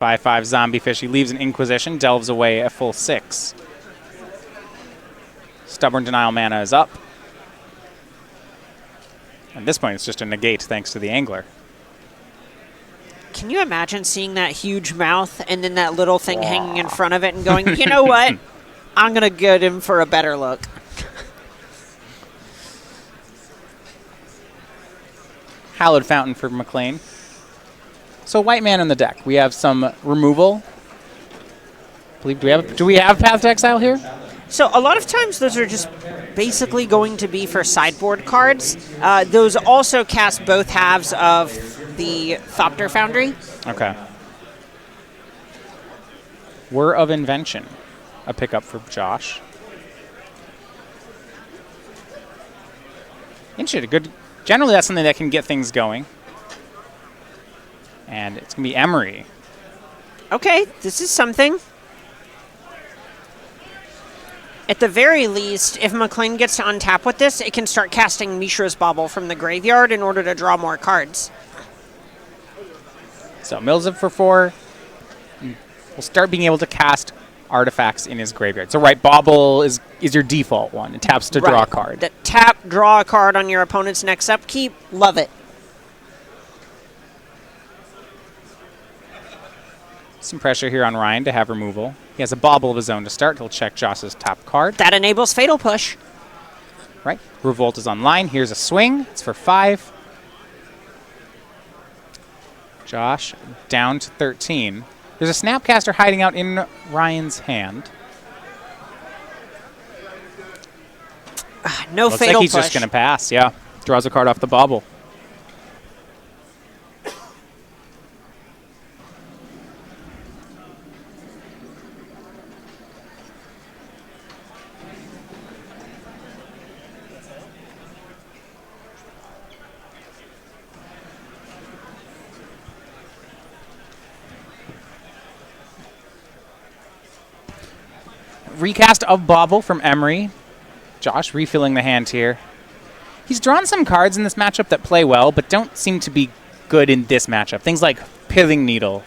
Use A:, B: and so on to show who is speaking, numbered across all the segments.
A: 5/5 Zombie Fish. He leaves an Inquisition, delves away a full 6. Stubborn Denial mana is up. At this point, it's just a negate thanks to the Angler.
B: Can you imagine seeing that huge mouth and then that little thing hanging in front of it and going, you know what? I'm going to get him for a better look.
A: Hallowed Fountain for McClain. So white man in the deck. We have some removal. Do we have Path to Exile here?
B: So a lot of times those are just basically going to be for sideboard cards. Those also cast both halves of the Thopter Foundry.
A: Okay. Whir of Invention. A pickup for Josh. Interesting. Good. Generally, that's something that can get things going. And it's going to be Emery.
B: Okay, this is something. At the very least, if McClain gets to untap with this, it can start casting Mishra's Bauble from the graveyard in order to draw more cards.
A: So mills it for 4. We'll start being able to cast artifacts in his graveyard. So right, Bauble is your default one. It taps to draw a card.
B: The tap, draw a card on your opponent's next upkeep. Love it.
A: Some pressure here on Ryan to have removal. He has a Bauble of his own to start. He'll check Josh's top card.
B: That enables Fatal Push.
A: Right. Revolt is online. Here's a swing. It's for 5. Josh down to 13. There's a Snapcaster hiding out in Ryan's hand.
B: No
A: Looks
B: Fatal
A: like he's
B: Push.
A: just going to pass, yeah. Draws a card off the Bauble. Recast of Bauble from Emery. Josh refilling the hand here. He's drawn some cards in this matchup that play well, but don't seem to be good in this matchup. Things like Pithing Needle.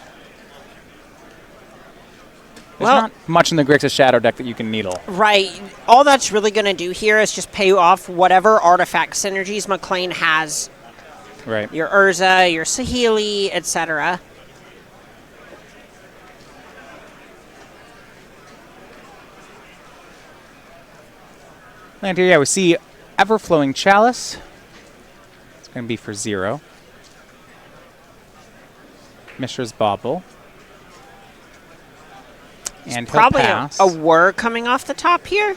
A: There's not much in the Grixis Shadow deck that you can needle.
B: Right. All that's really going to do here is just pay off whatever artifact synergies McClain has.
A: Right.
B: Your Urza, your Saheeli, etc.
A: And here, yeah, we see Everflowing Chalice. It's going to be for 0. Mishra's Bauble. And
B: probably
A: he'll pass.
B: a whir coming off the top here.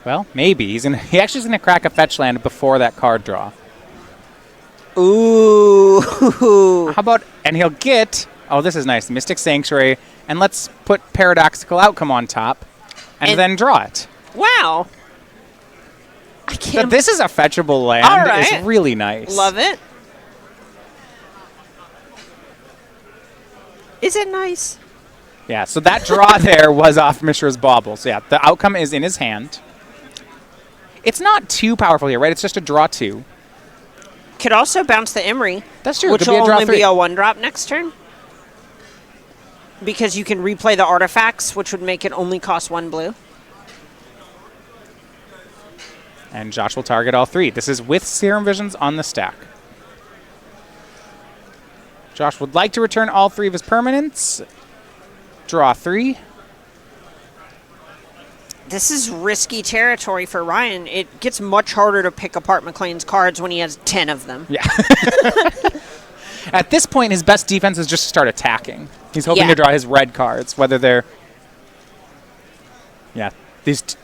A: Well, maybe. He actually is going to crack a fetch land before that card draw.
B: Ooh.
A: How about, and he'll get, oh, this is nice, Mystic Sanctuary, and let's put Paradoxical Outcome on top, and then draw it.
B: Wow. I can't.
A: This is a fetchable land.
B: All right.
A: It's really nice.
B: Love it. Is it nice?
A: Yeah, so that draw there was off Mishra's Bauble. So yeah, the outcome is in his hand. It's not too powerful here, right? It's just a draw 2.
B: Could also bounce the Emery.
A: That's true.
B: Which
A: Could
B: will
A: be a draw
B: only
A: 3.
B: be a 1-drop next turn. Because you can replay the artifacts, which would make it only cost 1 blue.
A: And Josh will target all 3. This is with Serum Visions on the stack. Josh would like to return all 3 of his permanents. Draw 3.
B: This is risky territory for Ryan. It gets much harder to pick apart McClain's cards when he has 10 of them.
A: Yeah. At this point, his best defense is just to start attacking. He's hoping to draw his red cards, whether they're... Yeah.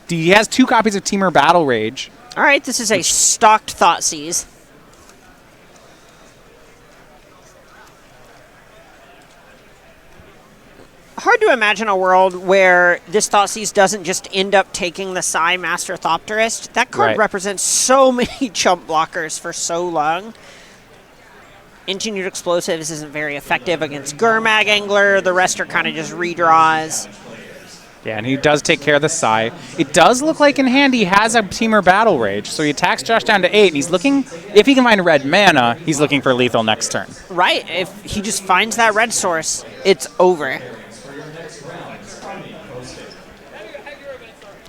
A: He has 2 copies of Temur Battle Rage.
B: All right, this is a stocked Thoughtseize. Hard to imagine a world where this Thoughtseize doesn't just end up taking the Psy Master Thopterist. That card represents so many chump blockers for so long. Engineered Explosives isn't very effective against Gurmag Angler. The rest are kind of just redraws.
A: Yeah, and he does take care of the Psy. It does look like in hand he has a Teamer Battle Rage, so he attacks Josh down to 8, and he's looking, if he can find red mana, he's looking for lethal next turn.
B: Right. If he just finds that red source, it's over.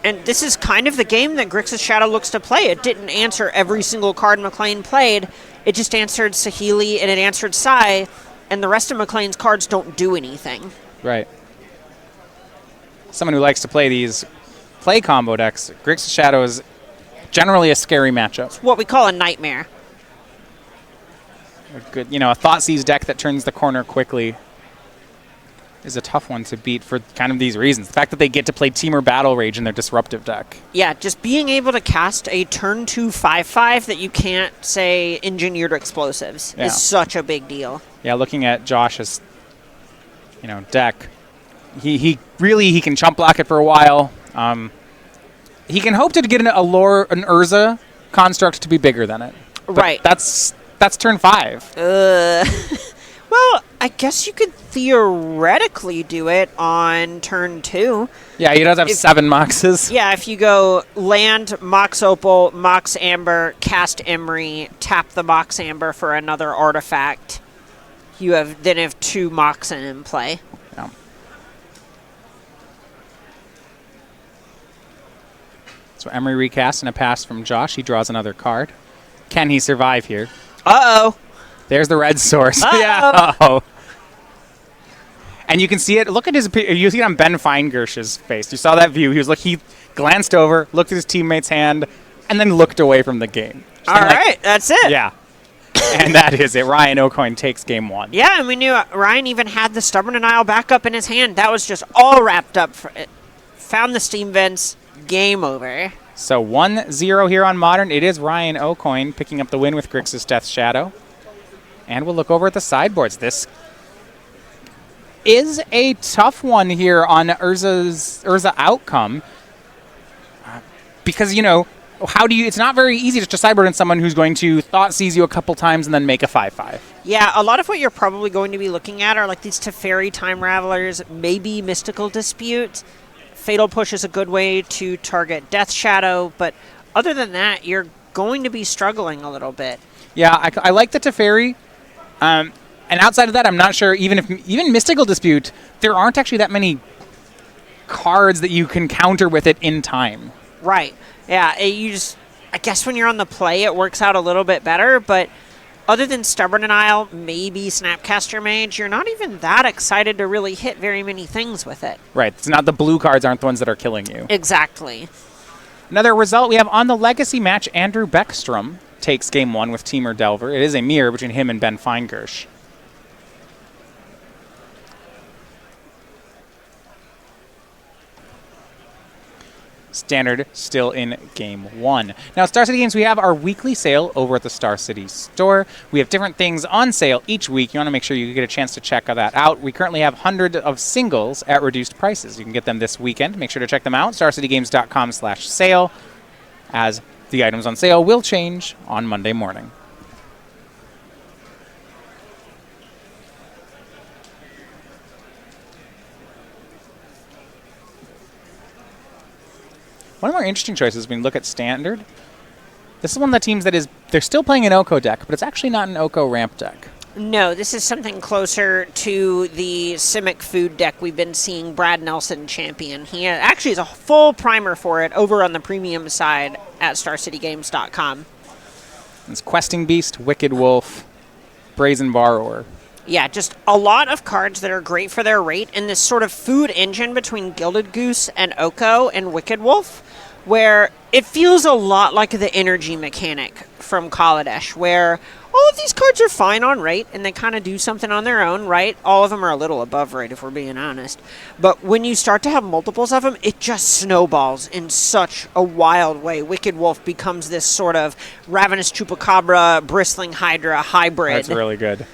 B: And this is kind of the game that Grixis Shadow looks to play. It didn't answer every single card McClain played. It just answered Saheeli and it answered Psy, and the rest of McClain's cards don't do anything.
A: Right. Someone who likes to play these play combo decks, Grixis Shadow is generally a scary matchup.
B: It's what we call a nightmare.
A: A good, a Thoughtseize deck that turns the corner quickly is a tough one to beat for kind of these reasons. The fact that they get to play Teamer Battle Rage in their disruptive deck.
B: Yeah, just being able to cast a turn 2 5/5 that you can't, say, engineered explosives is such a big deal.
A: Yeah, looking at Josh's, deck, he really can chump block it for a while. He can hope to get an Urza construct to be bigger than it.
B: Right.
A: That's turn 5.
B: Well, I guess you could theoretically do it on turn 2.
A: Yeah, he does have 7 Moxes.
B: Yeah, if you go land, Mox Opal, Mox Amber, cast Emery, tap the Mox Amber for another artifact, you have 2 Moxen in play.
A: Yeah. So Emery recast and a pass from Josh. He draws another card. Can he survive here?
B: Uh-oh.
A: There's the red source.
B: Uh-oh.
A: Yeah. Uh-oh. And you can see it. Look at you see it on Ben Feingersh's face. You saw that view. He glanced over, looked at his teammate's hand, and then looked away from the game.
B: All right, that's it.
A: Yeah. And that is it. Ryan Aucoin takes game 1.
B: Yeah, and we knew Ryan even had the Stubborn Denial backup in his hand. That was just all wrapped up. For it. Found the steam vents. Game over.
A: So 1-0 here on Modern. It is Ryan Aucoin picking up the win with Grixis Death Shadow. And we'll look over at the sideboards. This is a tough one here on Urza outcome. Because, it's not very easy just to sideboard in someone who's going to Thoughtseize you a couple times and then make a 5/5.
B: Yeah, a lot of what you're probably going to be looking at are like these Teferi Time Ravelers, maybe Mystical Dispute. Fatal Push is a good way to target Death Shadow, but other than that, you're going to be struggling a little bit.
A: Yeah, I like the Teferi. And outside of that, I'm not sure, even Mystical Dispute, there aren't actually that many cards that you can counter with it in time.
B: Right. Yeah, I guess when you're on the play, it works out a little bit better, but other than Stubborn Denial, maybe Snapcaster Mage, you're not even that excited to really hit very many things with it.
A: Right. It's not the blue cards aren't the ones that are killing you.
B: Exactly.
A: Another result we have on the Legacy match, Andrew Baeckstrom takes game 1 with Teamer Delver. It is a mirror between him and Ben Feingersh. Standard still in game 1. Now, Star City Games, we have our weekly sale over at the Star City store. We have different things on sale each week. You want to make sure you get a chance to check that out. We currently have hundreds of singles at reduced prices. You can get them this weekend. Make sure to check them out, starcitygames.com/sale, as the items on sale will change on Monday morning. One of our interesting choices when you look at Standard, this is one of the teams that they're still playing an Oko deck, but it's actually not an Oko ramp deck.
B: No, this is something closer to the Simic food deck we've been seeing Brad Nelson champion. He actually has a full primer for it over on the premium side at StarCityGames.com.
A: It's Questing Beast, Wicked Wolf, Brazen Borrower.
B: Yeah, just a lot of cards that are great for their rate in this sort of food engine between Gilded Goose and Oko and Wicked Wolf, where it feels a lot like the energy mechanic from Kaladesh, where all of these cards are fine on rate and they kind of do something on their own, right? All of them are a little above rate if we're being honest. But when you start to have multiples of them, it just snowballs in such a wild way. Wicked Wolf becomes this sort of Ravenous Chupacabra, Bristling Hydra hybrid.
A: That's really good.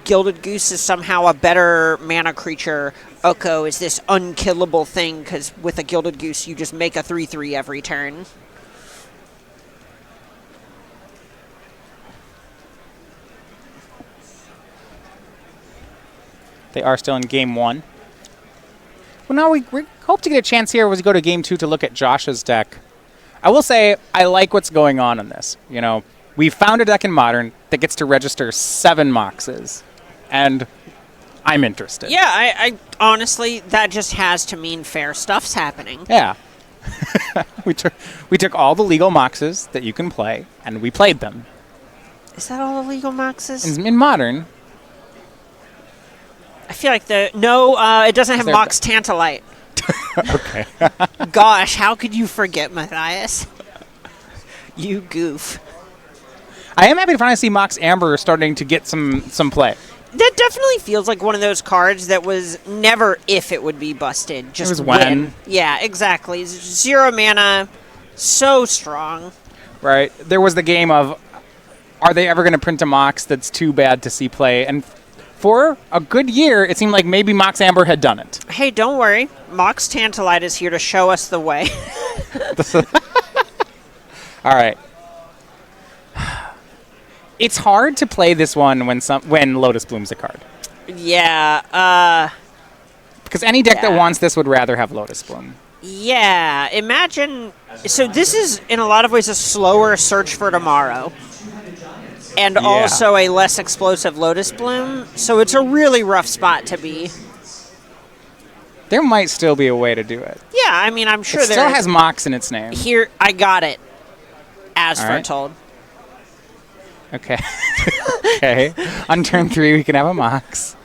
B: Gilded Goose is somehow a better mana creature. Oko is this unkillable thing because with a Gilded Goose, you just make a 3/3 every turn.
A: They are still in game 1. Well, now we hope to get a chance here as we go to game 2 to look at Josh's deck. I will say I like what's going on in this. You know, we found a deck in Modern that gets to register 7 Moxes, and I'm interested.
B: Yeah, I honestly, that just has to mean fair stuff's happening.
A: Yeah. we took all the legal Moxes that you can play, and we played them.
B: Is that all the legal Moxes?
A: In Modern.
B: I feel like it doesn't have Mox Tantalite.
A: Okay.
B: Gosh, how could you forget, Matthias? You goof.
A: I am happy to finally see Mox Amber starting to get some play.
B: That definitely feels like one of those cards that was never if it would be busted. Just
A: it was when.
B: Yeah, exactly. 0 mana, so strong.
A: Right. There was the game of, are they ever going to print a Mox that's too bad to see play? And for a good year, it seemed like maybe Mox Amber had done it.
B: Hey, don't worry. Mox Tantalite is here to show us the way.
A: All right. It's hard to play this one when Lotus Bloom's a card.
B: Yeah.
A: Because any deck that wants this would rather have Lotus Bloom.
B: Yeah. Imagine. So this is, in a lot of ways, a slower Search for Tomorrow. And also a less explosive Lotus Bloom. So it's a really rough spot to be.
A: There might still be a way to do it.
B: Yeah, I mean, I'm sure
A: it still has Mox in its name.
B: Here, I got it. As foretold.
A: Okay. Okay. On turn 3, we can have a Mox.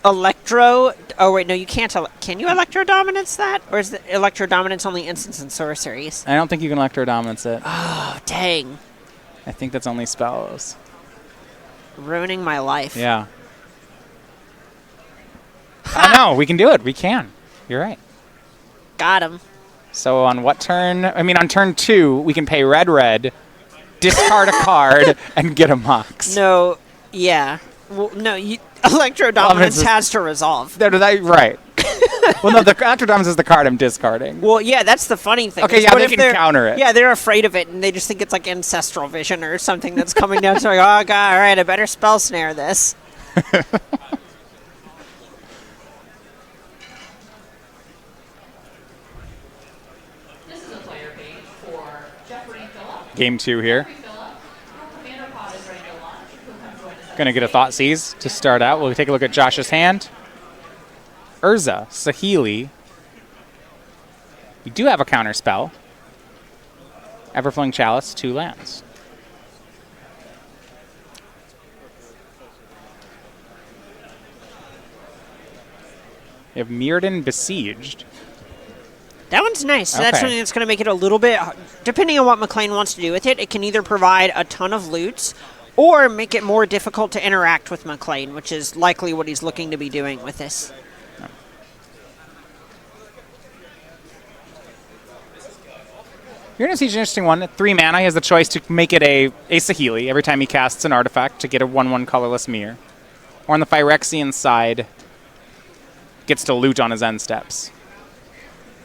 B: Electro. Oh, wait, no, you can't. Can you Electro Dominance that? Or is the Electro Dominance only instants and sorceries?
A: I don't think you can Electro Dominance it.
B: Oh, dang.
A: I think that's only spells.
B: Ruining my life.
A: Yeah. Oh, no, we can do it. We can. You're right.
B: Got him.
A: So on what turn? I mean, on turn 2, we can pay red, discard a card, and get a Mox.
B: No, yeah. Well, no, Electro Dominance has to resolve.
A: Right. Well, no, the Electro Dominance is the card I'm discarding.
B: Well, yeah, that's the funny thing.
A: Okay, yeah, they can counter it.
B: Yeah, they're afraid of it, and they just think it's like Ancestral Vision or something that's coming down. So like, oh, God, all right, I better spell snare this.
A: Game 2 here. Going to get a Thoughtseize to start out. We'll take a look at Josh's hand. Urza, Saheeli. We do have a counter spell. Everflowing Chalice, 2 lands. We have Mirrodin Besieged.
B: That one's nice. So that's something that's going to make it a little bit, depending on what McClain wants to do with it, it can either provide a ton of loots or make it more difficult to interact with McClain, which is likely what he's looking to be doing with this.
A: You're going to see an interesting one. 3 mana, he has the choice to make it a Saheeli every time he casts an artifact to get a 1/1 colorless mirror. Or on the Phyrexian side, gets to loot on his end steps.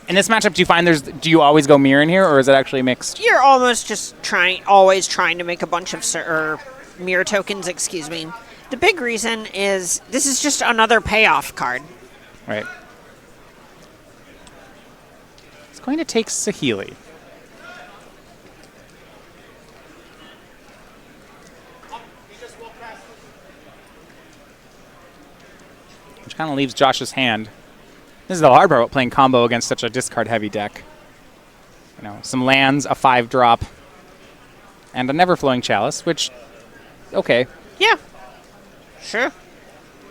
A: In this matchup, do you find do you always go mirror in here, or is it actually mixed?
B: You're almost just always trying to make a bunch of mirror tokens, excuse me. The big reason is this is just another payoff card.
A: Right. It's going to take Saheeli. Which kind of leaves Josh's hand. This is the hard part about playing combo against such a discard-heavy deck. You know, some lands, a 5-drop, and a Neverflowing Chalice, which, okay.
B: Yeah, sure.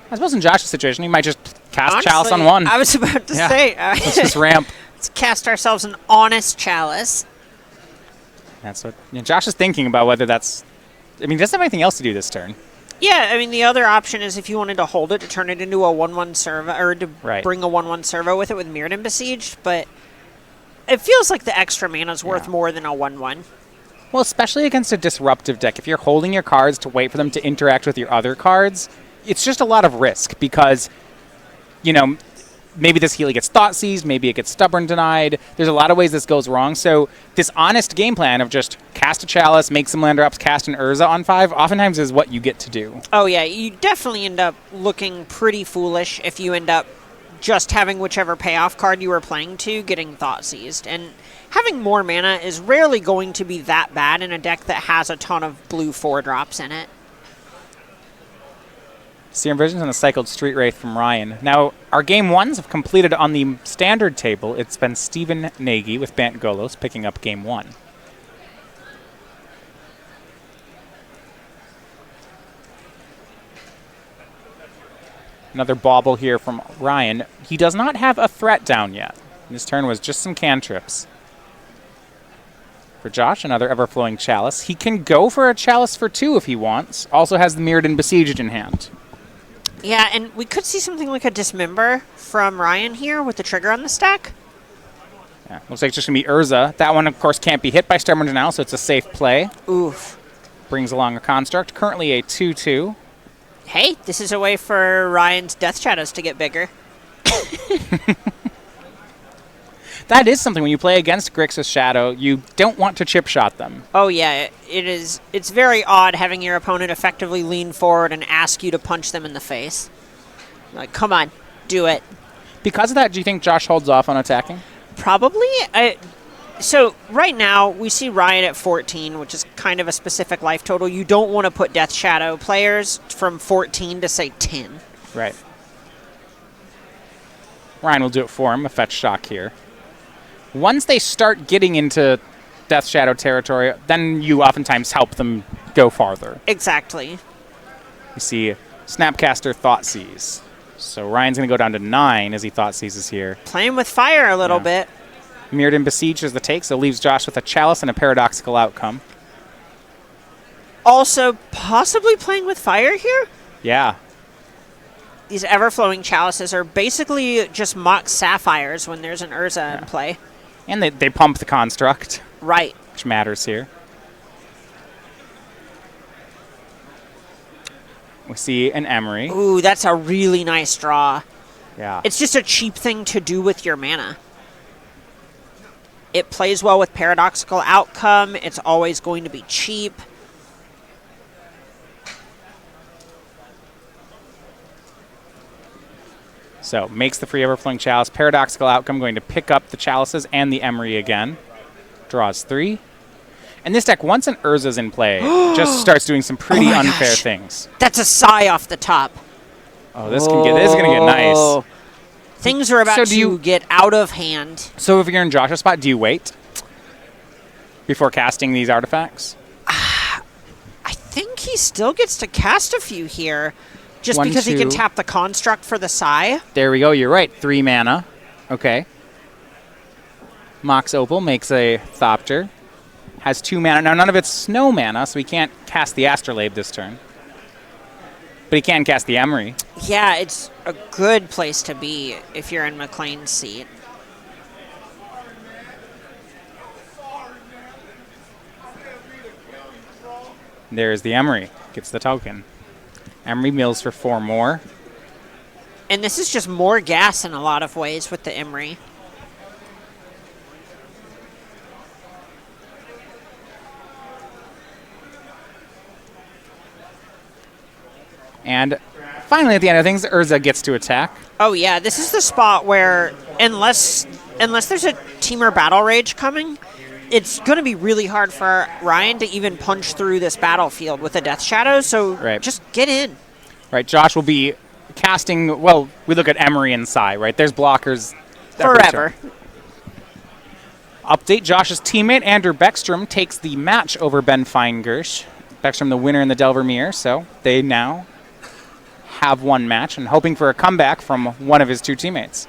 A: I suppose in Josh's situation, he might just cast Chalice on 1.
B: I was about to say.
A: Let's just ramp.
B: Let's cast ourselves an honest Chalice.
A: That's what Josh is thinking about, whether that's... I mean, he doesn't have anything else to do this turn.
B: Yeah, I mean, the other option is if you wanted to hold it to turn it into a 1/1 servo, or to bring a 1/1 servo with it with Mirrodin Besieged, but it feels like the extra mana is worth more than a 1/1.
A: Well, especially against a disruptive deck. If you're holding your cards to wait for them to interact with your other cards, it's just a lot of risk because, you know, maybe this Healy gets Thoughtseized, maybe it gets Stubborn denied. There's a lot of ways this goes wrong. So this honest game plan of just cast a Chalice, make some land drops, cast an Urza on 5, oftentimes is what you get to do.
B: Oh, yeah. You definitely end up looking pretty foolish if you end up just having whichever payoff card you were playing to getting Thought Seized. And having more mana is rarely going to be that bad in a deck that has a ton of blue 4-drops in it.
A: Serum Visions and a cycled Street Wraith from Ryan. Now, our game ones have completed on the standard table. It's been Stephen Nagy with Bant Golos picking up game 1. Another bauble here from Ryan. He does not have a threat down yet. This turn was just some cantrips. For Josh, another Everflowing Chalice. He can go for a Chalice for 2 if he wants. Also has the Mirrored and Besieged in hand.
B: Yeah, and we could see something like a Dismember from Ryan here with the trigger on the stack.
A: Yeah, looks like it's just going to be Urza. That one, of course, can't be hit by Starmonger now, so it's a safe play.
B: Oof.
A: Brings along a Construct. Currently a 2/2.
B: Hey, this is a way for Ryan's Death Shadows to get bigger.
A: That is something when you play against Grixis Shadow, you don't want to chip shot them.
B: Oh yeah, it is. It's very odd having your opponent effectively lean forward and ask you to punch them in the face. Like, come on, do it.
A: Because of that, do you think Josh holds off on attacking?
B: Probably. So right now, we see Ryan at 14, which is kind of a specific life total. You don't want to put Death Shadow players from 14 to, say, 10.
A: Right. Ryan will do it for him, a fetch shock here. Once they start getting into Death Shadow territory, then you oftentimes help them go farther.
B: Exactly.
A: You see Snapcaster Thought Seize. So Ryan's going to go down to 9 as he Thought Seizes here.
B: Playing with fire a little bit.
A: Mirrored and Besieged is the take, so leaves Josh with a Chalice and a Paradoxical Outcome.
B: Also, possibly playing with fire here?
A: Yeah.
B: These Everflowing Chalices are basically just mock Sapphires when there's an Urza in play.
A: And they pump the Construct.
B: Right.
A: Which matters here. We see an Emery.
B: Ooh, that's a really nice draw.
A: Yeah.
B: It's just a cheap thing to do with your mana. It plays well with Paradoxical Outcome. It's always going to be cheap.
A: So, makes the free Everflowing Chalice. Paradoxical Outcome going to pick up the Chalices and the Emery again. Draws 3. And this deck, once an Urza's in play, just starts doing some pretty unfair things.
B: That's a sigh off the top.
A: Oh, this is going to get nice.
B: Things are about to get out of hand.
A: So if you're in Josh's spot, do you wait before casting these artifacts?
B: I think he still gets to cast a few here. Just
A: 1,
B: because
A: 2.
B: he can tap the Construct for the Sigh.
A: There we go. You're right. 3 mana. Okay. Mox Opal makes a Thopter. Has 2 mana. Now, none of it's snow mana, so he can't cast the Astrolabe this turn. But he can cast the Emery.
B: Yeah, it's a good place to be if you're in McClain's seat.
A: There's the Emery. Gets the token. Emery mills for 4 more.
B: And this is just more gas in a lot of ways with the Emery.
A: And finally, at the end of things, Urza gets to attack.
B: Oh yeah, this is the spot where unless there's a Teamer Battle Rage coming, it's going to be really hard for Ryan to even punch through this battlefield with a Death Shadow, so just get in.
A: Right, Josh will be casting, well, we look at Emery and Psy, right? There's blockers.
B: Forever.
A: Update, Josh's teammate, Andrew Baeckstrom, takes the match over Ben Feingersh. Baeckstrom the winner in the Delvermere, so they now have one match and hoping for a comeback from one of his 2 teammates.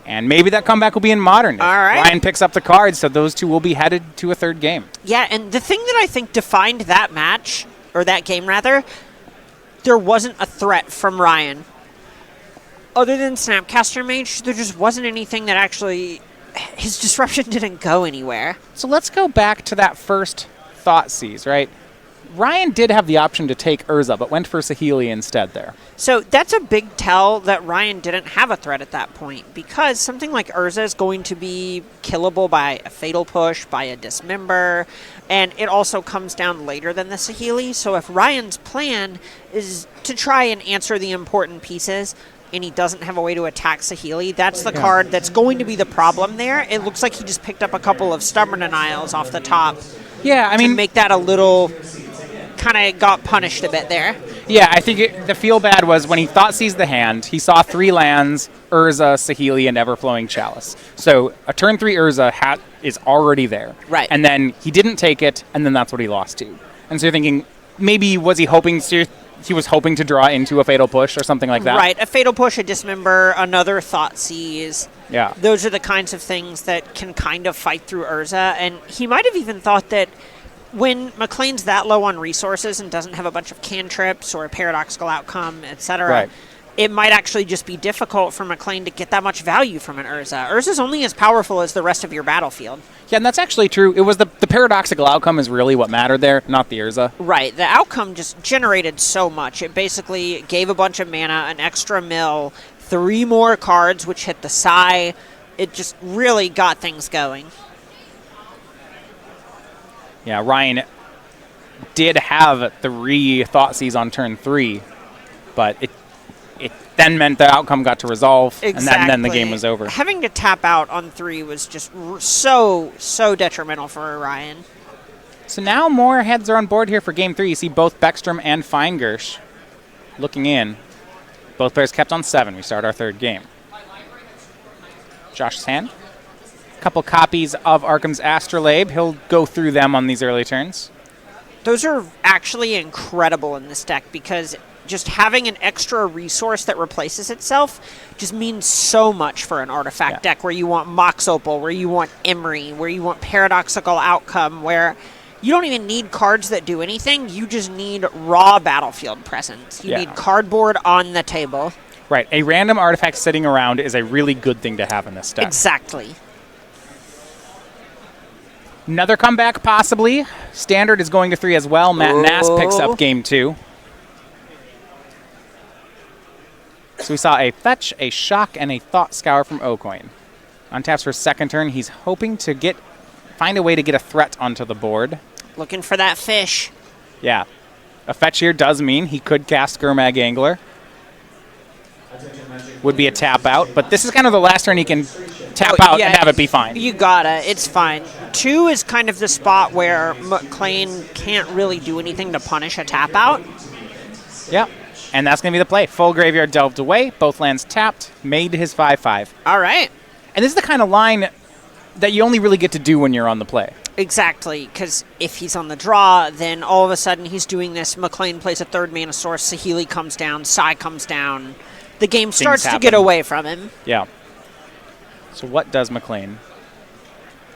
A: And maybe that comeback will be in Modern.
B: All right.
A: Ryan picks up the cards, so those 2 will be headed to a 3rd game.
B: Yeah, and the thing that I think defined that match, or that game rather, there wasn't a threat from Ryan. Other than Snapcaster Mage, there just wasn't anything that actually... His disruption didn't go anywhere.
A: So let's go back to that first Thought Seize, right? Ryan did have the option to take Urza, but went for Saheeli instead there.
B: So that's a big tell that Ryan didn't have a threat at that point, because something like Urza is going to be killable by a Fatal Push, by a Dismember, and it also comes down later than the Saheeli. So if Ryan's plan is to try and answer the important pieces, and he doesn't have a way to attack Saheeli, that's the card that's going to be the problem there. It looks like he just picked up a couple of Stubborn Denials off the top.
A: Yeah, I mean,
B: to make that a little, kind of got punished a bit there.
A: Yeah, I think the feel bad was when he thought seized the hand, he saw 3 lands, Urza, Saheeli, and Everflowing Chalice. So a turn 3 Urza is already there.
B: Right.
A: And then he didn't take it, and then that's what he lost to. And so you're thinking, maybe was he hoping to draw into a Fatal Push or something like that?
B: Right, a Fatal Push, a Dismember, another Thoughtseize.
A: Yeah.
B: Those are the kinds of things that can kind of fight through Urza, and he might have even thought that when McClain's that low on resources and doesn't have a bunch of cantrips or a paradoxical outcome, etc.,
A: Right.
B: it might actually just be difficult for McClain to get that much value from an Urza. Urza's only as powerful as the rest of your battlefield.
A: Yeah, and that's actually true. It was the paradoxical outcome is really what mattered there, not the Urza.
B: Right. The outcome just generated so much. It basically gave a bunch of mana, an extra mill, 3 more cards, which hit the Sai. It just really got things going.
A: Yeah, Ryan did have 3 Thoughtseize on turn 3, but it then meant the outcome got to resolve,
B: Exactly.
A: and then the game was over.
B: Having to tap out on 3 was just so detrimental for Orion.
A: So now more heads are on board here for Game 3. You see both Baeckstrom and Feingersh looking in. Both players kept on 7. We start our 3rd game. Josh's hand. A couple copies of Arkham's Astrolabe. He'll go through them on these early turns.
B: Those are actually incredible in this deck because just having an extra resource that replaces itself just means so much for an artifact deck where you want Mox Opal, where you want Emery, where you want Paradoxical Outcome, where you don't even need cards that do anything. You just need raw battlefield presence. You need cardboard on the table.
A: Right. A random artifact sitting around is a really good thing to have in this deck.
B: Exactly.
A: Another comeback, possibly. Standard is going to 3 as well. Matt Nass picks up Game 2. So we saw a Fetch, a Shock, and a Thought Scour from Aucoin. On taps for 2nd turn, he's hoping to find a way to get a threat onto the board.
B: Looking for that fish.
A: Yeah. A Fetch here does mean he could cast Gurmag Angler. Would be a tap out, but this is kind of the last turn he can tap out and have it be fine.
B: You gotta. It's fine. 2 is kind of the spot where McClain can't really do anything to punish a tap out.
A: Yep. And that's going to be the play. Full graveyard delved away. Both lands tapped. Made his 5/5.
B: All right.
A: And this is the kind of line that you only really get to do when you're on the play.
B: Exactly, because if he's on the draw, then all of a sudden he's doing this. McClain plays a 3rd mana source. Saheeli comes down. Sai comes down. The game starts to get away from him.
A: Yeah. So what does McClain?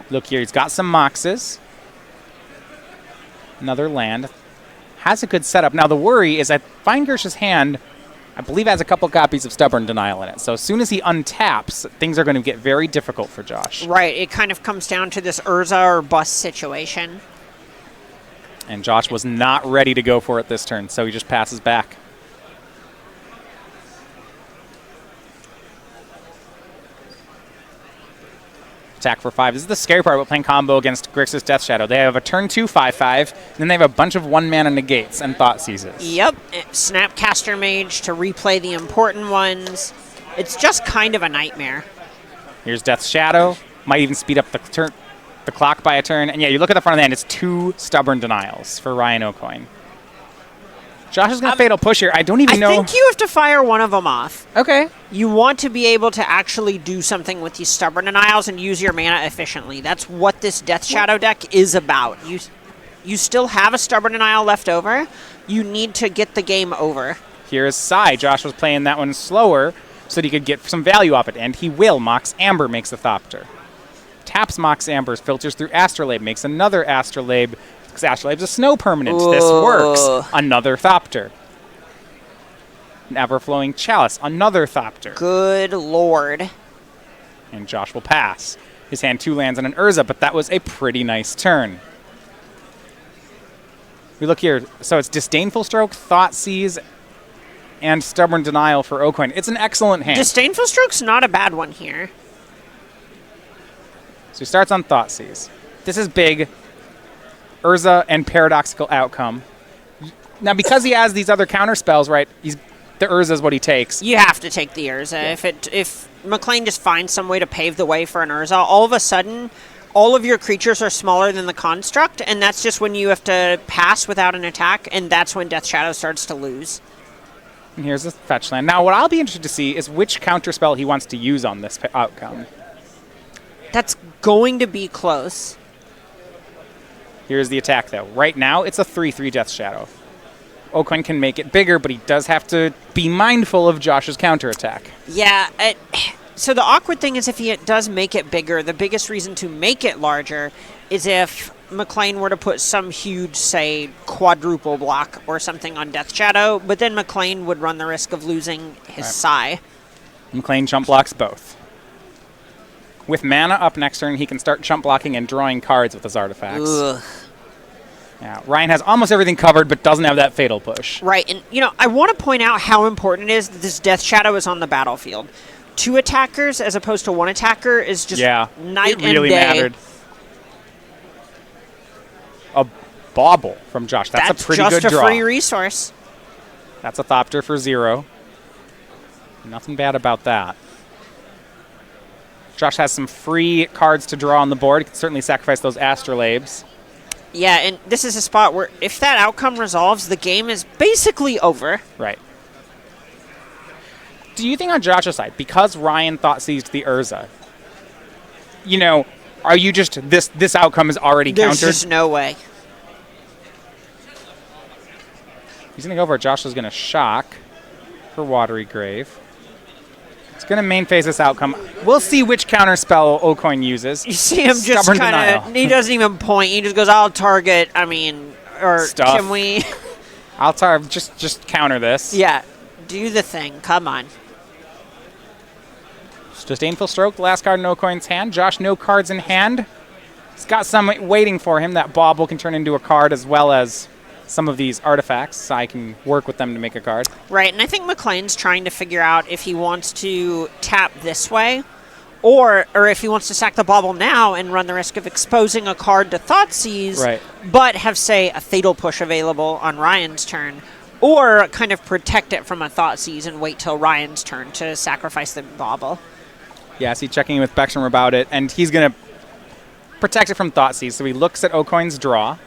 A: Look here. He's got some Moxes. Another land. Has a good setup. Now, the worry is that Feingersh's hand, I believe, has a couple copies of Stubborn Denial in it. So as soon as he untaps, things are going to get very difficult for Josh.
B: Right. It kind of comes down to this Urza or bust situation.
A: And Josh was not ready to go for it this turn, so he just passes back. Attack for 5. This is the scary part about playing combo against Grixis Death Shadow. They have a turn 2 5/5, and then they have a bunch of 1-mana negates and Thought Seizes.
B: Yep. Snapcaster Mage to replay the important ones. It's just kind of a nightmare.
A: Here's Death Shadow. Might even speed up the clock by a turn. And yeah, you look at the front of the hand, it's 2 Stubborn Denials for Ryan Aucoin. Josh is going to Fatal Push here. I don't even know.
B: I think you have to fire one of them off.
A: Okay.
B: You want to be able to actually do something with these Stubborn Denials and use your mana efficiently. That's what this Death Shadow deck is about. You still have a Stubborn Denial left over. You need to get the game over.
A: Here's Sai. Josh was playing that one slower so that he could get some value off it, and he will. Mox Amber makes the Thopter. Taps Mox Ambers, filters through Astrolabe, makes another Astrolabe. Because Astrolabe's a snow permanent. This works. Another Thopter. An Everflowing Chalice. Another Thopter.
B: Good lord.
A: And Josh will pass. His hand 2 lands on an Urza, but that was a pretty nice turn. We look here. So it's Disdainful Stroke, Thoughtseize, and Stubborn Denial for Aucoin. It's an excellent hand.
B: Disdainful Stroke's not a bad one here.
A: So he starts on Thoughtseize. This is big. Urza and Paradoxical Outcome. Now, because he has these other counter spells, right, the Urza is what he takes.
B: You have to take the Urza. Yeah. If McClain just finds some way to pave the way for an Urza, all of a sudden, all of your creatures are smaller than the construct, and that's just when you have to pass without an attack, and that's when Death Shadow starts to lose.
A: And here's the fetch land. Now, what I'll be interested to see is which counterspell he wants to use on this outcome.
B: That's going to be close.
A: Here's the attack, though. Right now, it's a 3/3 Death Shadow. Aucoin can make it bigger, but he does have to be mindful of Josh's counterattack.
B: Yeah, so the awkward thing is if he does make it bigger, the biggest reason to make it larger is if McClain were to put some huge, say, quadruple block or something on Death Shadow, but then McClain would run the risk of losing his Sai.
A: McClain chump blocks both. With mana up next turn, he can start chump blocking and drawing cards with his artifacts.
B: Ugh.
A: Yeah, Ryan has almost everything covered, but doesn't have that fatal push.
B: Right, and I want to point out how important it is that this Death Shadow is on the battlefield. 2 attackers as opposed to 1 attacker is just night and day.
A: It really mattered. A bauble from Josh. That's a pretty good draw.
B: That's just a free resource.
A: That's a Thopter for 0. Nothing bad about that. Josh has some free cards to draw on the board. He can certainly sacrifice those Astrolabes.
B: Yeah, and this is a spot where if that outcome resolves, the game is basically over.
A: Right. Do you think on Josh's side, because Ryan thought seized the Urza, are you just, this outcome is already countered?
B: There's just no way.
A: He's going to go for it. Josh is going to shock for Watery Grave. It's going to main phase this outcome. We'll see which counterspell Aucoin uses.
B: You see him just kind of, he doesn't even point. He just goes, I'll target, or
A: stuff.
B: Can we?
A: I'll just counter this.
B: Yeah, do the thing. Come on.
A: Disdainful Stroke, the last card in Aucoin's hand. Josh, no cards in hand. He's got some waiting for him. That bauble can turn into a card as well as some of these artifacts. So I can work with them to make a card.
B: Right, and I think McClain's trying to figure out if he wants to tap this way or if he wants to sack the bauble now and run the risk of exposing a card to Thoughtseize,
A: right,
B: but have, say, a Fatal Push available on Ryan's turn, or kind of protect it from a Thoughtseize and wait till Ryan's turn to sacrifice the bauble.
A: Yeah, so he's checking in with Baeckstrom about it, and he's going to protect it from Thoughtseize. So he looks at Aucoin's draw.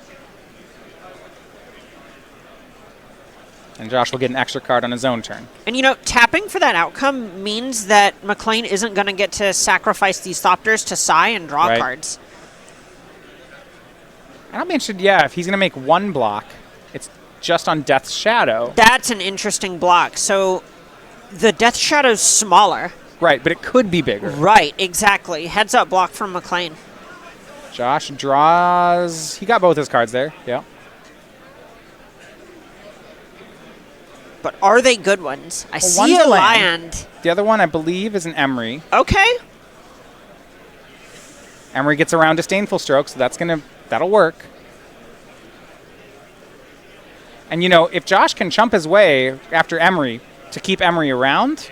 A: And Josh will get an extra card on his own turn. And,
B: tapping for that outcome means that McClain isn't going to get to sacrifice these Thopters to Sai and draw cards.
A: And I'm interested, if he's going to make 1 block, it's just on Death's Shadow.
B: That's an interesting block. So the Death Shadow's smaller.
A: Right, but it could be bigger.
B: Right, exactly. Heads up block from McClain.
A: Josh draws. He got both his cards there. Yeah.
B: But are they good ones? I see a land.
A: The other one, I believe, is an Emery.
B: Okay.
A: Emery gets around Disdainful Stroke, so that'll work. And, if Josh can chump his way after Emery to keep Emery around,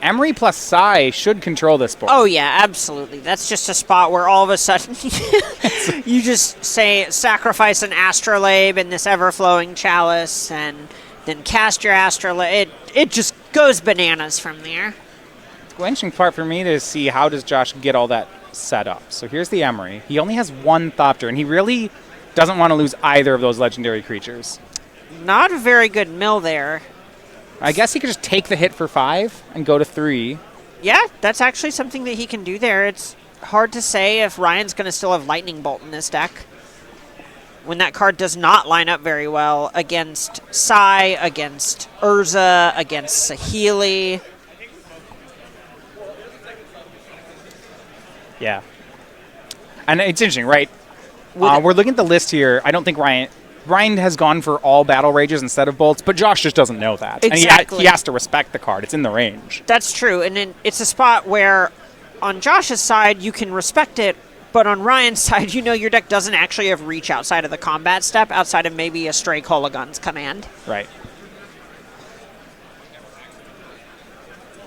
A: Emery plus Sai should control this board.
B: Oh, yeah, absolutely. That's just a spot where all of a sudden you just say sacrifice an Astrolabe in this ever-flowing chalice and then cast your Astrolabe. It just goes bananas from there.
A: The interesting part for me to see how does Josh get all that set up. So here's the Emery. He only has 1 Thopter, and he really doesn't want to lose either of those legendary creatures.
B: Not a very good mill there.
A: I guess he could just take the hit for 5 and go to 3.
B: Yeah, that's actually something that he can do there. It's hard to say if Ryan's going to still have Lightning Bolt in this deck, when that card does not line up very well against Sai, against Urza, against Saheeli.
A: Yeah. And it's interesting, right? We're looking at the list here. I don't think Ryan has gone for all Battle Rages instead of bolts, but Josh just doesn't know that.
B: Exactly.
A: And he has to respect the card. It's in the range.
B: That's true, and it's a spot where on Josh's side you can respect it, but on Ryan's side your deck doesn't actually have reach outside of the combat step, outside of maybe a Stray Kolagun's command.
A: Right.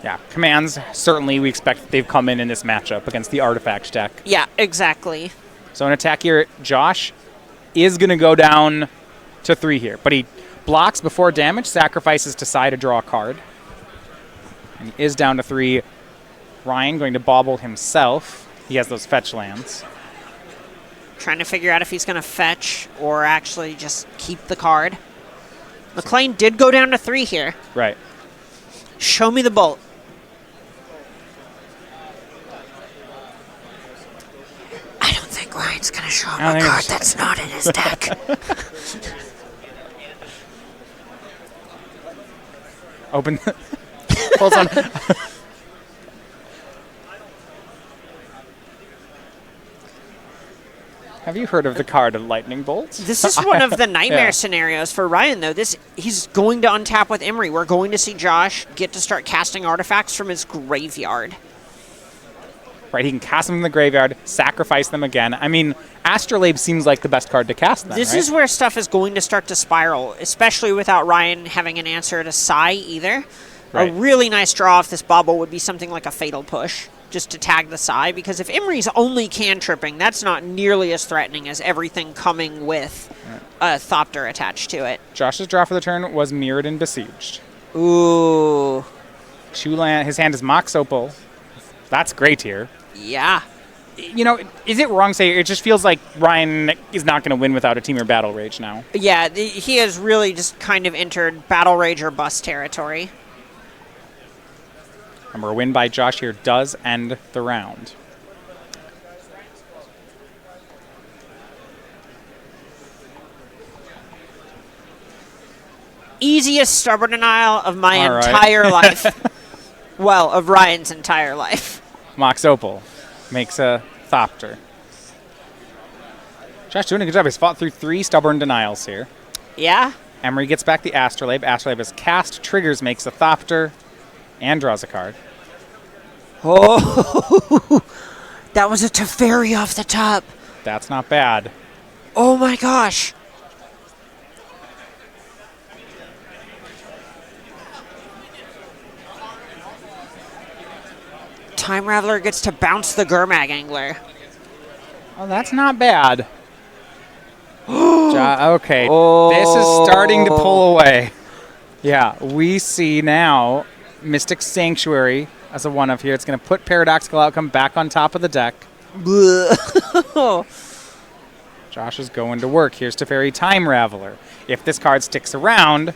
A: Yeah, commands, certainly we expect that they've come in this matchup against the Artifacts deck.
B: Yeah, exactly. So
A: an attack here, Josh is going to go down to 3 here, but blocks before damage, sacrifices to Sai to draw a card. And he is down to 3. Ryan going to bobble himself. He has those fetch lands.
B: Trying to figure out if he's going to fetch or actually just keep the card. McClain did go down to 3 here.
A: Right.
B: Show me the bolt. I don't think Ryan's going to show him a card that's not in his deck.
A: Open. Pulls on. Have you heard of the card Lightning Bolt?
B: This is one of the nightmare scenarios for Ryan, though. He's going to untap with Emery. We're going to see Josh get to start casting artifacts from his graveyard.
A: Right, he can cast them in the graveyard, sacrifice them again. I mean, Astrolabe seems like the best card to cast then,
B: This is where stuff is going to start to spiral, especially without Ryan having an answer to Sai either. Right. A really nice draw off this bobble would be something like a Fatal Push, just to tag the Sai, because if Emery's only cantripping, that's not nearly as threatening as everything coming with a Thopter attached to it.
A: Josh's draw for the turn was Mirrored and Besieged.
B: Ooh.
A: His hand is Mox Opal. That's great here.
B: Yeah.
A: You know, is it wrong to say it just feels like Ryan is not going to win without a Team or Battle Rage now?
B: Yeah, he has really just kind of entered Battle Rage or Bust territory.
A: Remember, a win by Josh here does end the round.
B: Easiest Stubborn Denial of my entire life. Well, of Ryan's entire life.
A: Mox Opal makes a Thopter. Josh doing a good job. He's fought through 3 Stubborn Denials here.
B: Yeah.
A: Emery gets back the Astrolabe. Astrolabe is cast, triggers, makes a Thopter, and draws a card.
B: Oh, that was a Teferi off the top.
A: That's not bad.
B: Oh my gosh. Time Raveler gets to bounce the Gurmag Angler.
A: Oh, that's not bad. Okay, this is starting to pull away. Yeah, we see now Mystic Sanctuary as a 1-of here. It's going to put Paradoxical Outcome back on top of the deck. Josh is going to work. Here's Teferi Time Raveler. If this card sticks around,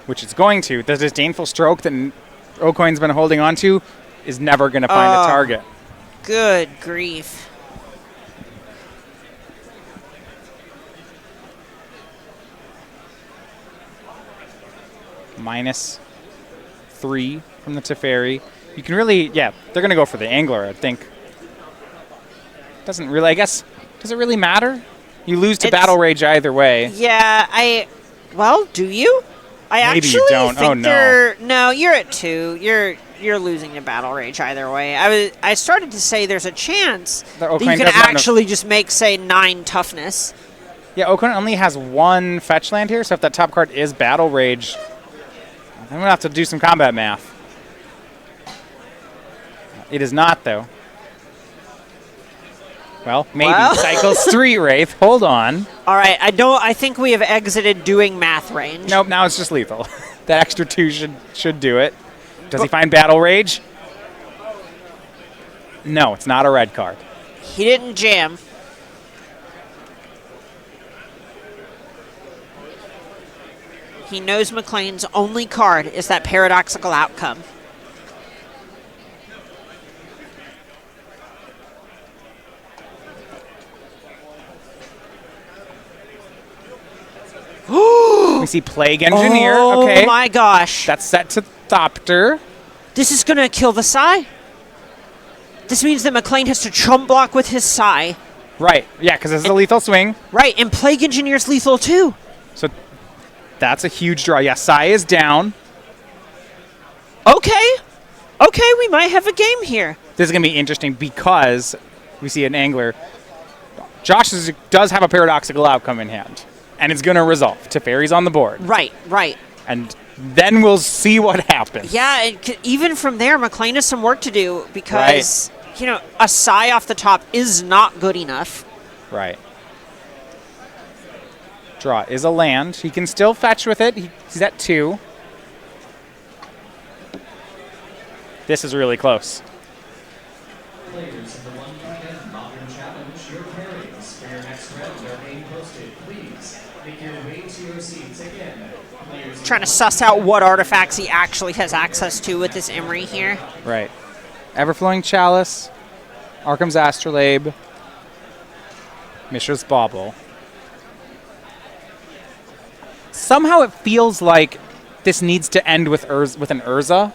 A: which it's going to, the Disdainful Stroke that Aucoin's been holding on to is never going to find a target.
B: Good grief.
A: -3 from the Teferi. You can really, yeah, they're going to go for the Angler, I think. Doesn't really, I guess, does it really matter? You lose to Battle Rage either way.
B: Yeah, well, do you?
A: Maybe you don't.
B: Think
A: oh, no.
B: No, you're at 2. You're losing to Battle Rage either way. I started to say there's a chance that you can actually just make, say, 9 toughness.
A: Yeah, Aucoin only has 1 fetch land here, so if that top card is Battle Rage, I'm going to have to do some combat math. It is not, though. Well, maybe. Cycle Street Wraith. Hold on.
B: All right, I think we have exited doing math range.
A: Nope, now it's just lethal. That extra 2 should do it. Does he find Battle Rage? No, it's not a red card.
B: He didn't jam. He knows McClain's only card is that Paradoxical Outcome.
A: We see Plague Engineer. Okay.
B: Oh my gosh.
A: That's set to Thopter.
B: This is going to kill the Sai. This means that McClain has to chump block with his Sai.
A: Right. Yeah, because this is a lethal swing.
B: Right, and Plague Engineer's lethal too.
A: So that's a huge draw. Yeah, Sai is down.
B: Okay, we might have a game here.
A: This is going to be interesting because we see an Angler. Josh does have a Paradoxical Outcome in hand, and it's going to resolve. Teferi's on the board.
B: Right.
A: And then we'll see what happens.
B: Yeah, even from there, McClain has some work to do because, a Sai off the top is not good enough.
A: Right. Draw is a land. He can still fetch with it. He's at 2. This is really close.
C: Players in the 1 Modern Challenge, your pairings for your next round are being posted. Please make your way to your seats again.
B: Trying to suss out what artifacts he actually has access to with this Emery here.
A: Right. Everflowing Chalice, Arkham's Astrolabe, Mishra's Bauble. Somehow it feels like this needs to end with an Urza.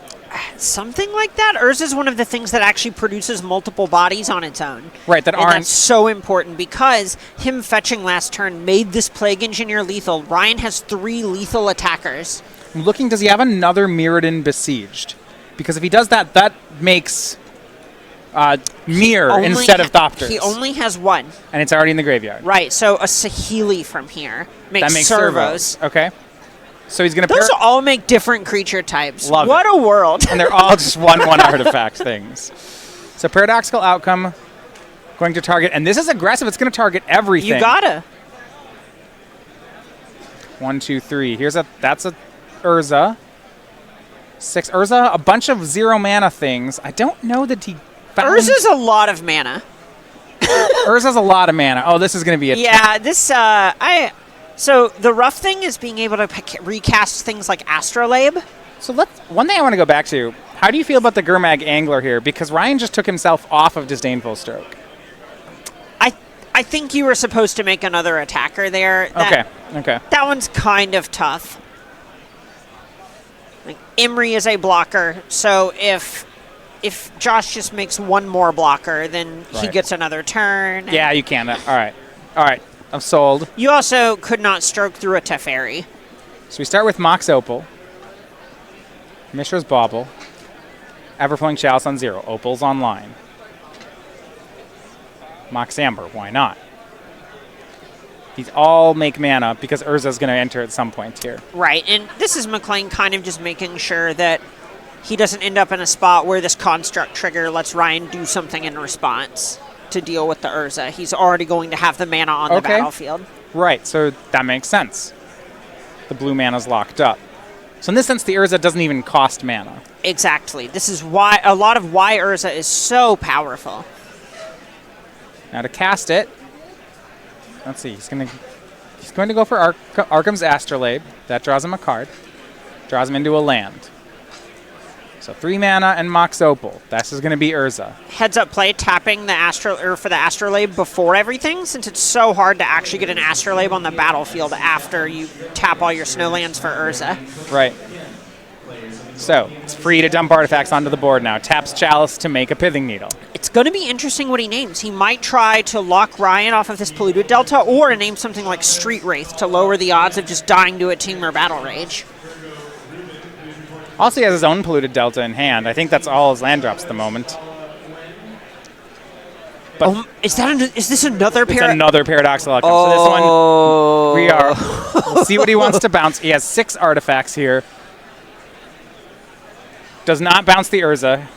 B: Something like that. Urza is one of the things that actually produces multiple bodies on its own.
A: Right, that
B: and
A: aren't...
B: that's so important because him fetching last turn made this Plague Engineer lethal. Ryan has 3 lethal attackers.
A: I'm looking, does he have another Mirrodin Besieged? Because if he does that, that makes Mirror instead of Thopters.
B: He only has 1.
A: And it's already in the graveyard.
B: Right, so a SCGPHILLY from here makes,
A: that makes
B: servos.
A: Okay. So he's going to...
B: Those all make different creature types.
A: Love
B: what
A: it.
B: a world.
A: And they're all just 1/1 artifact things. So Paradoxical Outcome going to target, and this is aggressive. It's going to target everything.
B: You gotta.
A: 1, 2, 3. That's a Urza. 6 Urza, a bunch of 0 mana things. I don't know that he found...
B: Urza's a lot of mana.
A: Urza's a lot of mana. Oh, this is going to be a...
B: Yeah, this, So the rough thing is being able to recast things like Astrolabe.
A: So one thing I want to go back to, how do you feel about the Gurmag Angler here? Because Ryan just took himself off of Disdainful Stroke.
B: I think you were supposed to make another attacker there.
A: Okay.
B: That one's kind of tough. Like, Emery is a blocker, so if Josh just makes 1 more blocker, then he gets another turn.
A: Yeah, you can. All right. I'm sold.
B: You also could not stroke through a Teferi.
A: So we start with Mox Opal, Mishra's Bauble, Everflowing Chalice on 0, Opal's online. Mox Amber, why not? These all make mana because Urza's going to enter at some point here.
B: Right, and this is McClain kind of just making sure that he doesn't end up in a spot where this construct trigger lets Ryan do something in response to deal with the Urza. He's already going to have the mana on the battlefield.
A: Right, so that makes sense. The blue mana's locked up. So in this sense, the Urza doesn't even cost mana.
B: Exactly. This is why a lot of why Urza is so powerful.
A: Now to cast it, let's see, he's going to go for Arkham's Astrolabe. That draws him a card. Draws him into a land. So 3 mana and Mox Opal. This is going to be Urza.
B: Heads up play, tapping for the Astrolabe before everything, since it's so hard to actually get an Astrolabe on the battlefield after you tap all your snowlands for Urza.
A: Right. So it's free to dump artifacts onto the board now. Taps Chalice to make a Pithing Needle.
B: It's going to be interesting what he names. He might try to lock Ryan off of this Polluted Delta, or name something like Street Wraith to lower the odds of just dying to a Temur Battle Rage.
A: Also, he has his own Polluted Delta in hand. I think that's all his land drops at the moment. But
B: is this another
A: It's another Paradoxical Outcome. So this one, we'll see what he wants to bounce. He has 6 artifacts here. Does not bounce the Urza.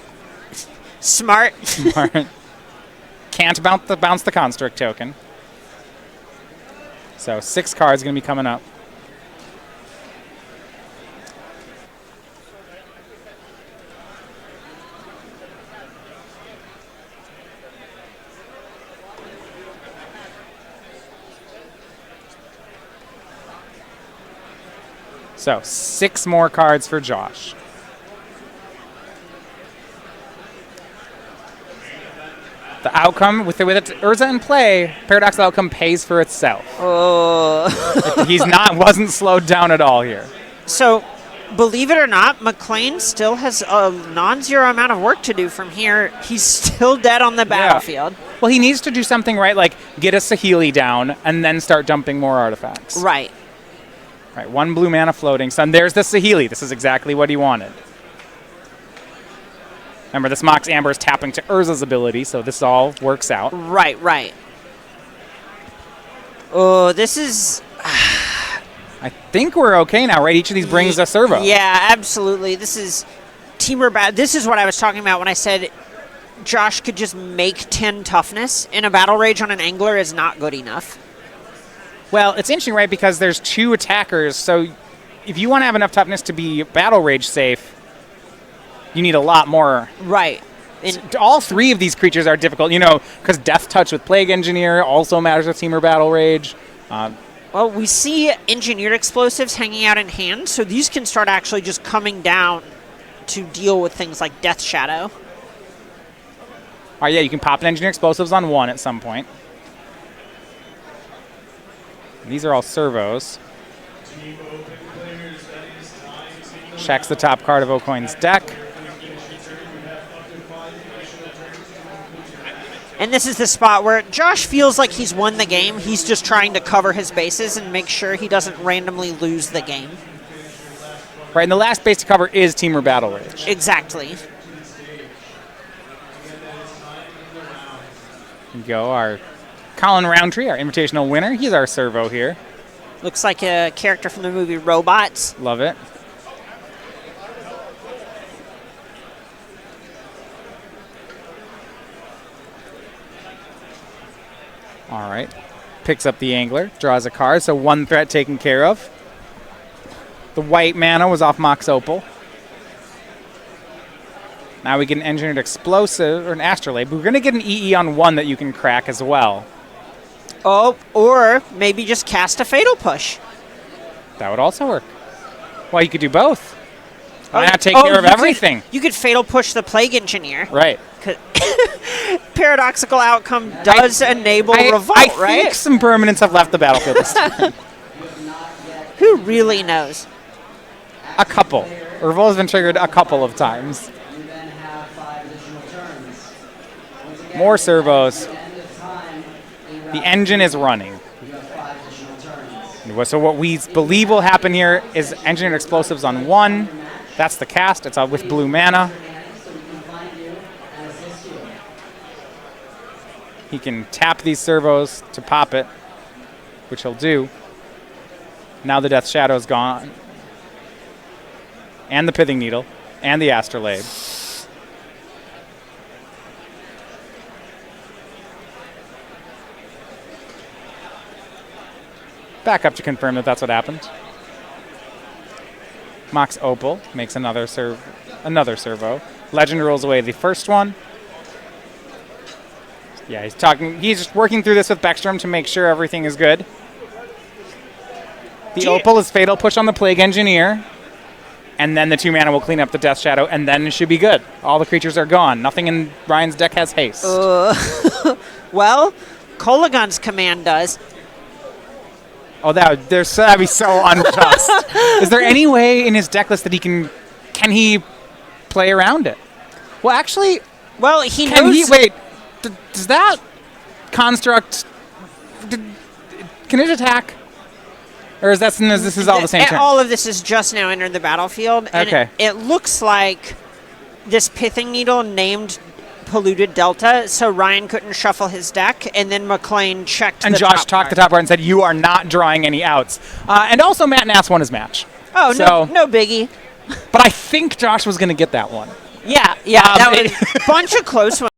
B: Smart.
A: Can't bounce the Construct token. So 6 cards going to be coming up. So 6 more cards for Josh. The outcome, with Urza in play, Paradoxical Outcome pays for itself. Wasn't slowed down at all here.
B: So, believe it or not, McClain still has a non-zero amount of work to do from here. He's still dead on the battlefield.
A: Yeah. Well, he needs to do something right, like get a SCGPHILLY down and then start dumping more artifacts.
B: Right.
A: Right, 1 blue mana floating. So there's the SCGPHILLY. This is exactly what he wanted. Remember, this Mox Amber is tapping to Urza's ability, so this all works out.
B: Right. Oh, this is...
A: I think we're okay now, right? Each of these brings a servo.
B: Yeah, absolutely. This is This is what I was talking about when I said Josh could just make 10 toughness in a battle rage on an angler is not good enough.
A: Well, it's interesting, right? Because there's 2 attackers, so if you want to have enough toughness to be Battle Rage safe, you need a lot more.
B: Right.
A: All 3 of these creatures are difficult, because Death Touch with Plague Engineer also matters with Temur Battle Rage.
B: Well, we see engineered explosives hanging out in hand, so these can start actually just coming down to deal with things like Death Shadow.
A: Oh, yeah, you can pop an engineered explosives on 1 at some point. These are all servos. Checks the top card of Aucoin's deck.
B: And this is the spot where Josh feels like he's won the game. He's just trying to cover his bases and make sure he doesn't randomly lose the game.
A: Right, and the last base to cover is Temur Battle Rage.
B: Exactly.
A: Here we go, our Colin Roundtree, our invitational winner. He's our servo here.
B: Looks like a character from the movie Robots.
A: Love it. All right. Picks up the Angler, draws a card, so 1 threat taken care of. The white mana was off Mox Opal. Now we get an Engineered Explosive, or an Astrolabe. We're going to get an EE on 1 that you can crack as well.
B: Oh, or maybe just cast a Fatal Push.
A: That would also work. Well, you could do both. Why not take
B: Oh,
A: care of
B: you
A: everything?
B: You could Fatal Push the Plague Engineer.
A: Right.
B: Paradoxical outcome does enable Revolt,
A: I
B: right?
A: think some permanents have left the battlefield this time.
B: Who really knows?
A: A couple. Revolt has been triggered a couple of times. More servos. The engine is running. So what we believe will happen here is engineered explosives on 1. That's the cast. It's with blue mana. He can tap these servos to pop it, which he'll do. Now the Death Shadow's gone. And the Pithing Needle. And the Astrolabe. Back up to confirm that that's what happened. Mox Opal makes another servo. Legend rolls away the first one. Yeah, he's just working through this with Baeckstrom to make sure everything is good. The Opal is Fatal Push on the Plague Engineer. And then the 2 mana will clean up the Death Shadow, and then it should be good. All the creatures are gone. Nothing in Ryan's deck has haste.
B: Well, Kolagon's command does.
A: Oh, that'd be so unjust. Is there any way in his deck list that can he play around it? Well, actually,
B: well, he knows.
A: Wait, does that construct? Can it attack? Or is this is all the same turn?
B: All of this is just now entered the battlefield. And
A: okay.
B: It looks like this Pithing Needle named Polluted Delta, so Ryan couldn't shuffle his deck, and then McClain checked
A: and Josh talked the top card and said, you are not drawing any outs. And also, Matt Nass won his match.
B: Oh, so, no biggie.
A: But I think Josh was going to get that one.
B: Yeah, that was a bunch of close ones.